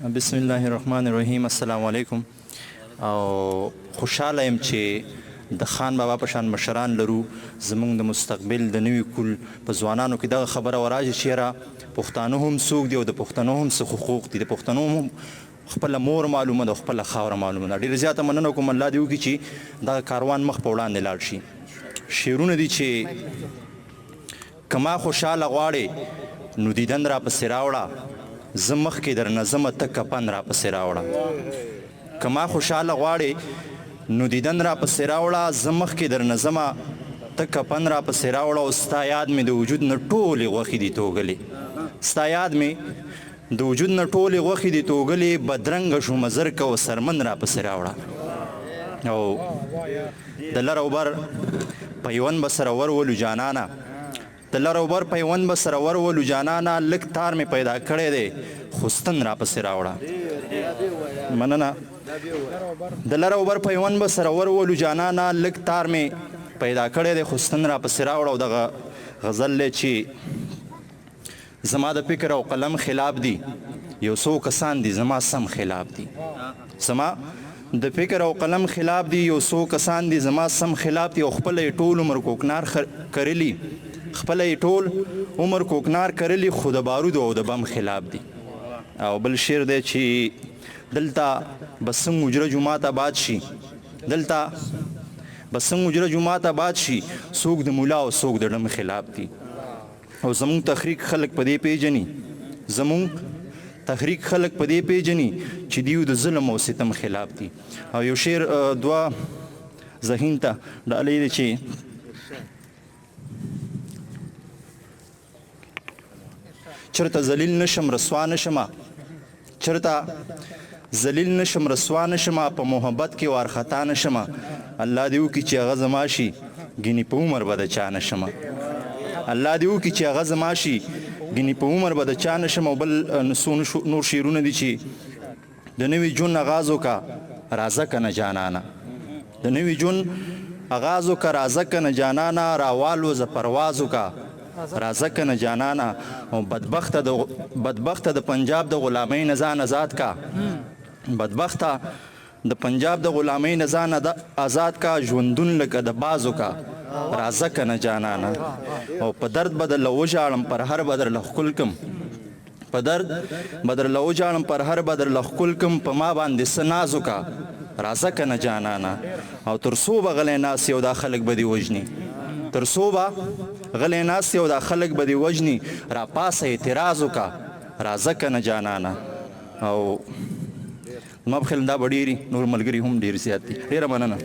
بسم الله الرحمن الرحیم. السلام علیکم. او خوشحاله یم چې د خان بابا په شان مشران لرو. زمونږ د مستقبل د نوي کل په ځوانانو کې دغه خبره وراجي چې یاره پښتانه هم څوک دي او د پښتنو هم څه حقوق دي. د پښتنو هم خپله مور معلومه ده، خپله خاوره معلومه ده. ډېره زیاته مننه کوم، الله دې وکړي چې دغه کاروان مخ په وړاندې لاړ شي. شعرونه دي چې که ما خوشحاله غواړې نو دیدن را پسې راوړه، زه مخکې در نظمه ته کپن را پسې راوړه. که ما خوشحاله غواړې نو دیدن را پسې راوړه، زه مخکې در نظمه ته کپن را پسې راوړه. او ستا یاد مې د وجود نه ټولې غوښې دي توږلې، ستا یاد مې د وجود نه ټولې غوښې دي توږلې. بدرنګه شومه زرکه و سرمن را پسې راوړه. او د لر او بر پیوند به سره ورولو جانانه، د لر او بر پیوند به سره ورولو جانانه. لږ تار مې پیدا کړی دی خوستن را پسې راوړه. مننه. د لر او بر پیوند به سره ورولو جانانه، لږ تار مې پیدا کړی دی خوستن را پسې راوړه. او دغه غزل دی چې زما د فکر او قلم خلاف دي، یو څو کسان دي زما سم خلاف دي. زما د فکر او قلم خلاف دي، یو څو کسان دي زما سم خلاف دي. او خپله یې ټول عمر کوکنار کرلی، خپله یې ټول عمر کوکنار کرلی، خو د بارودو او د بم خلاف دي. او بل شعر دی چې دلته به څنګه اجره جومات آباد شي، دلته به څنګه اجره جومات آباد شي، څوک د مولا او څوک د ډم خلاف دي. او زمونږ تحریک خلک په دې پیژني، زمونږ تحریک خلک په دې پیژني چې دیو د ظلم او ستم خلاف دي. او یو شعر دوه ذهین ته ډالۍ دی چې چرته ذلیل نشم رسوا نشمه، چرته ذلیل نشم رسوا نشمه، په محبت کې وارخطا نشمه. الله دې وکړي چې هغه زما شي، ګینې په عمر به د چا نشمه. الله دې وکړي چې هغه زما شي، ګینې په عمر به د چا نشمه. او بل نور شعرونه دي چې د نوي ژوند آغاز وکړه راځه که نه جانانه، د نوي ژوند آغاز وکړه راځه که نه جانانه. راوالوځه پرواز وکړه راځه که نه جانانه. او بدبخته د پنجاب د غلامۍ نه ځان آزاد کا، بدبخته د پنجاب د غلامۍ نه ځان آزاد کا. ژوندون لکه د بازو کا راځه که نه جانانه. او په درد به درله وژاړم پر هر به درله ښکل کم، په درد به درله وژاړم پر هر به درله ښکل کم. په ما باندې څه ناز وکړه راځه که نه جانانه. او تر څو به غلی ناست یو دا خلک به دې وژني، تر څو به غلی ناست یو دا خلک به دې وژني. را پاسه اعتراض وکړه راځه که نه جانانه. او زما په خیال دا به ډېرې نور ملګري هم ډېر زیات دي. ډېره مننه.